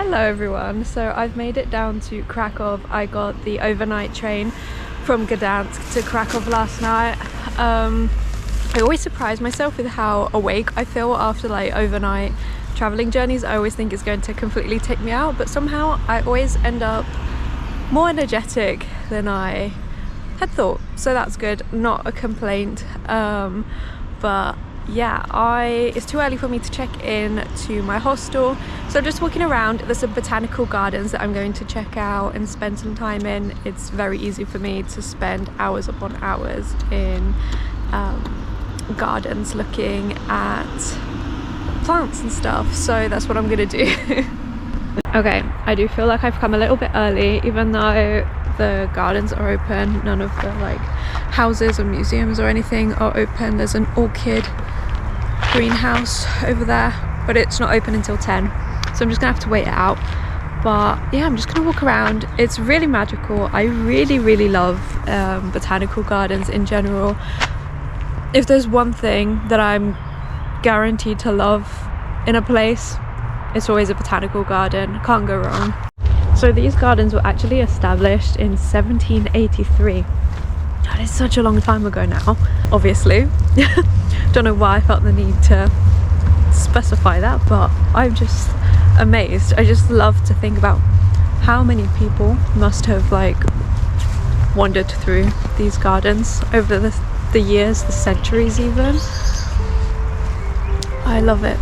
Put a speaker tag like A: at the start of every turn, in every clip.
A: Hello everyone, so I've made it down to Krakow. I got the overnight train from Gdansk to Krakow last night. I always surprise myself with how awake I feel after like overnight traveling journeys. I always think it's going to completely take me out, but somehow I always end up more energetic than I had thought, so that's good, not a complaint. But yeah, it's too early for me to check in to my hostel, so I'm just walking around. There's some botanical gardens that I'm going to check out and spend some time in. It's very easy for me to spend hours upon hours in gardens looking at plants and stuff, so that's what I'm gonna do. Okay, I do feel like I've come a little bit early, even though the gardens are open. None of the like houses or museums or anything are open. There's an orchid greenhouse over there, but it's not open until 10, so I'm just gonna have to wait it out. But yeah, I'm just gonna walk around. It's really magical. I really love botanical gardens in general. If there's one thing that I'm guaranteed to love in a place, it's always a botanical garden. Can't go wrong. So these gardens were actually established in 1783. That is such a long time ago now, obviously. Don't know why I felt the need to specify that, but I'm just amazed. I just love to think about how many people must have like wandered through these gardens over the years, the centuries even. I love it.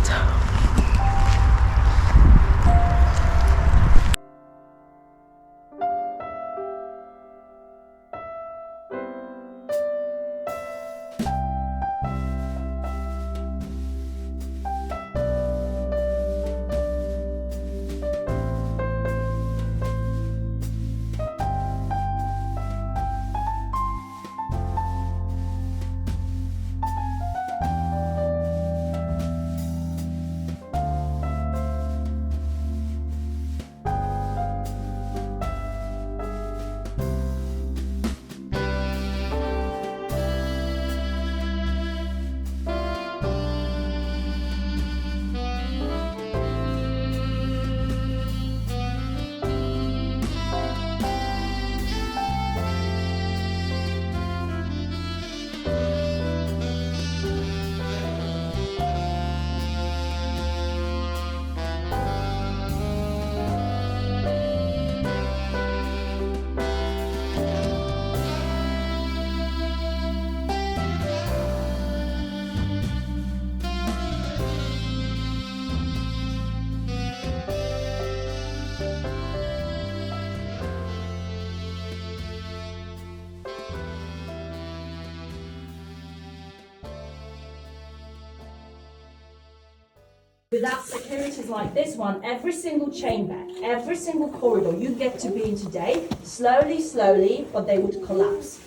B: Without securities like this one, every single chamber, every single corridor you get to be in today, slowly, but they would collapse.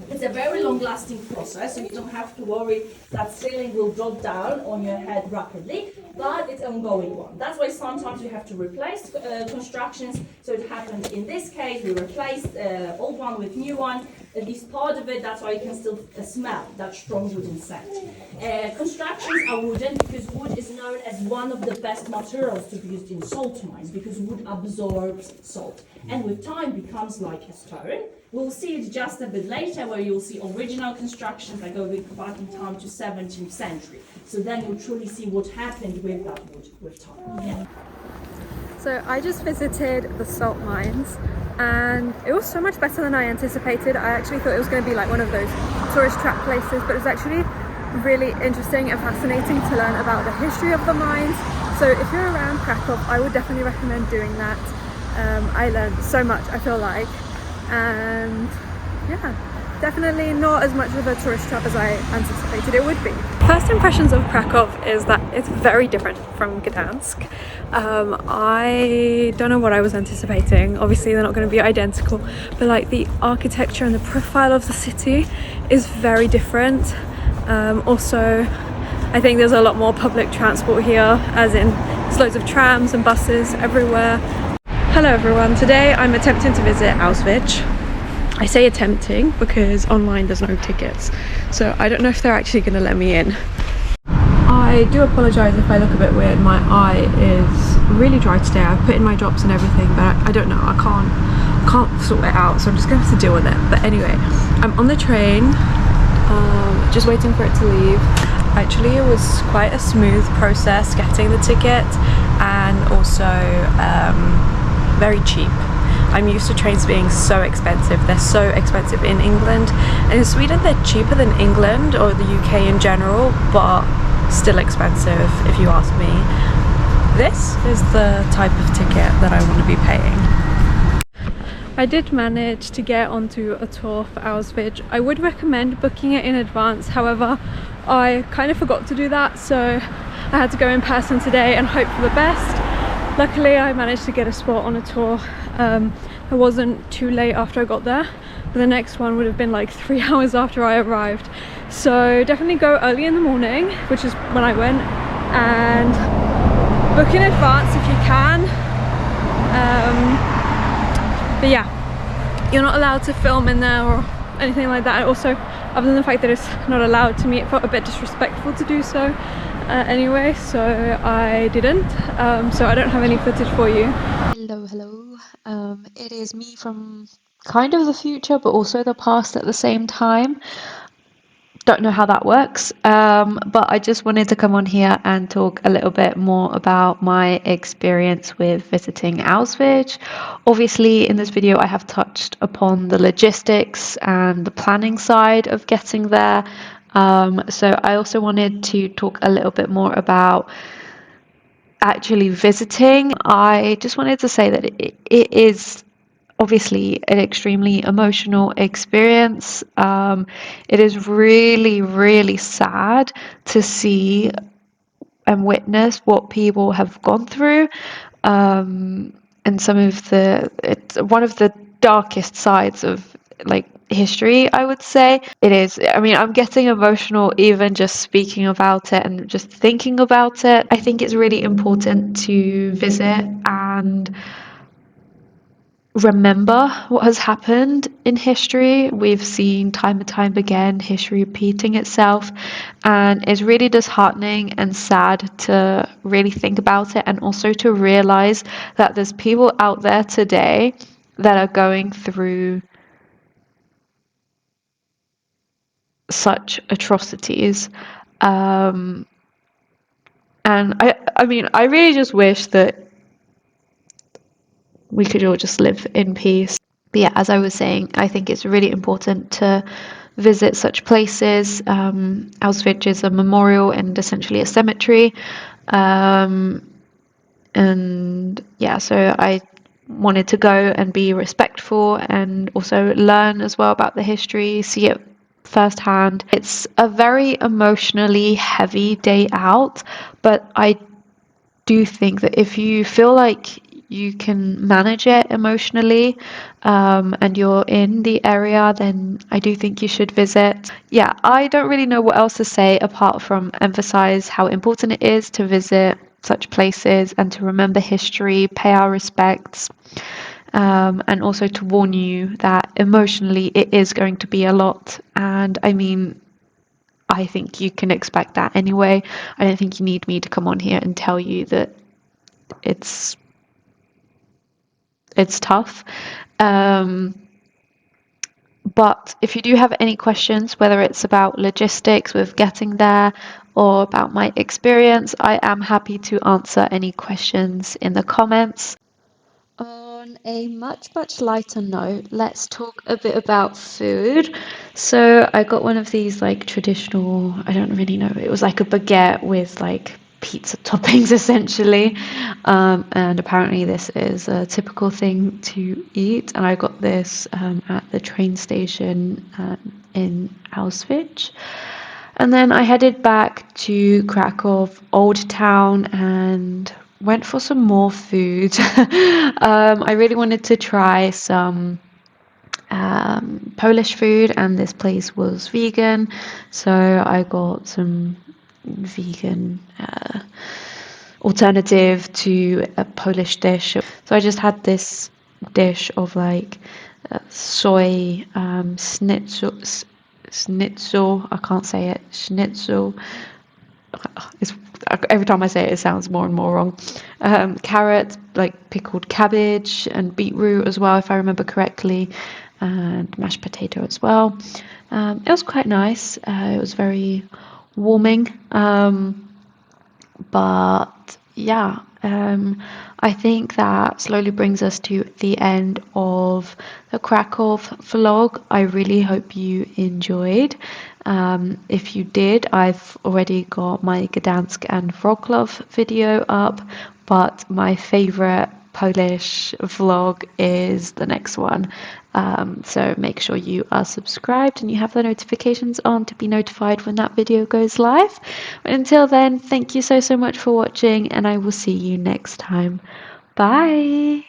B: It's a very long-lasting process, so you don't have to worry that ceiling will drop down on your head rapidly, but it's an ongoing one. That's why sometimes you have to replace constructions. So it happened in this case, we replaced old one with new one. At least part of it, that's why you can still smell that strong wooden scent. Constructions are wooden because wood is known as one of the best materials to be used in salt mines, because wood absorbs salt and with time becomes like a stone. We'll see it just a bit later, where you'll see original constructions that go back in time to 17th century. So then you'll truly see what happened with that wood with time. Yeah.
A: So I just visited the salt mines and it was so much better than I anticipated. I actually thought it was going to be like one of those tourist trap places, but it was actually really interesting and fascinating to learn about the history of the mines. So if you're around Krakow, I would definitely recommend doing that. I learned so much, I feel like, and yeah, definitely not as much of a tourist trap as I anticipated it would be. First impressions of Krakow is that it's very different from Gdansk. I don't know what I was anticipating. Obviously they're not going to be identical, but like the architecture and the profile of the city is very different. Also, I think there's a lot more public transport here, as in there's loads of trams and buses everywhere. Hello everyone, today I'm attempting to visit Auschwitz. I say attempting because online there's no tickets, so I don't know if they're actually going to let me in. I do apologise if I look a bit weird. My eye is really dry today. I've put in my drops and everything, but I don't know, I can't sort it out, so I'm just gonna have to deal with it. But anyway, I'm on the train, just waiting for it to leave. Actually, it was quite a smooth process getting the ticket, and also very cheap. I'm used to trains being so expensive. They're so expensive in England, and in Sweden they're cheaper than England or the UK in general, but still expensive if you ask me. This is the type of ticket that I want to be paying. I did manage to get onto a tour for Auschwitz. I would recommend booking it in advance, however I kind of forgot to do that, so I had to go in person today and hope for the best. Luckily I managed to get a spot on a tour. It wasn't too late after I got there, but the next one would have been like 3 hours after I arrived. So definitely go early in the morning, which is when I went, and book in advance if you can. But yeah, you're not allowed to film in there or anything like that. Also, other than the fact that it's not allowed, to me it felt a bit disrespectful to do so anyway, so I didn't. So I don't have any footage for you.
C: Hello. It is me from kind of the future, but also the past at the same time. Don't know how that works, but I just wanted to come on here and talk a little bit more about my experience with visiting Auschwitz. Obviously, in this video, I have touched upon the logistics and the planning side of getting there. So I also wanted to talk a little bit more about actually visiting. I just wanted to say that it is obviously an extremely emotional experience. It is really, really sad to see and witness what people have gone through. And some of it's one of the darkest sides of like history, I would say. It is, I mean, I'm getting emotional even just speaking about it and just thinking about it. I think it's really important to visit and remember what has happened in history. We've seen time and time again history repeating itself, and it's really disheartening and sad to really think about it, and also to realize that there's people out there today that are going through such atrocities. And I mean, I really just wish that we could all just live in peace. But yeah, as I was saying, I think it's really important to visit such places. Auschwitz is a memorial and essentially a cemetery. And yeah, so I wanted to go and be respectful and also learn as well about the history, see it firsthand. It's a very emotionally heavy day out, but I do think that if you feel like you can manage it emotionally, and you're in the area, then I do think you should visit. Yeah, I don't really know what else to say apart from emphasize how important it is to visit such places and to remember history, pay our respects, and also to warn you that emotionally it is going to be a lot. And I mean, I think you can expect that anyway. I don't think you need me to come on here and tell you that it's tough. But if you do have any questions, whether it's about logistics with getting there or about my experience, I am happy to answer any questions in the comments. On a much lighter note, let's talk a bit about food. So I got one of these like traditional, I don't really know, it was like a baguette with like pizza toppings essentially, and apparently this is a typical thing to eat, and I got this at the train station in Auschwitz. And then I headed back to Krakow, Old Town, and went for some more food. I really wanted to try some Polish food, and this place was vegan, so I got some vegan alternative to a Polish dish. So I just had this dish of like soy schnitzel. I can't say it. Schnitzel. every time I say it, it sounds more and more wrong. Carrot, like pickled cabbage, and beetroot as well, if I remember correctly, and mashed potato as well. It was quite nice. It was very warming. But yeah, I think that slowly brings us to the end of the Krakow vlog. I really hope you enjoyed. If you did, I've already got my Gdansk and Wrocław video up, but my favorite Polish vlog is the next one. So make sure you are subscribed and you have the notifications on to be notified when that video goes live. But until then, thank you so much for watching, and I will see you next time. Bye!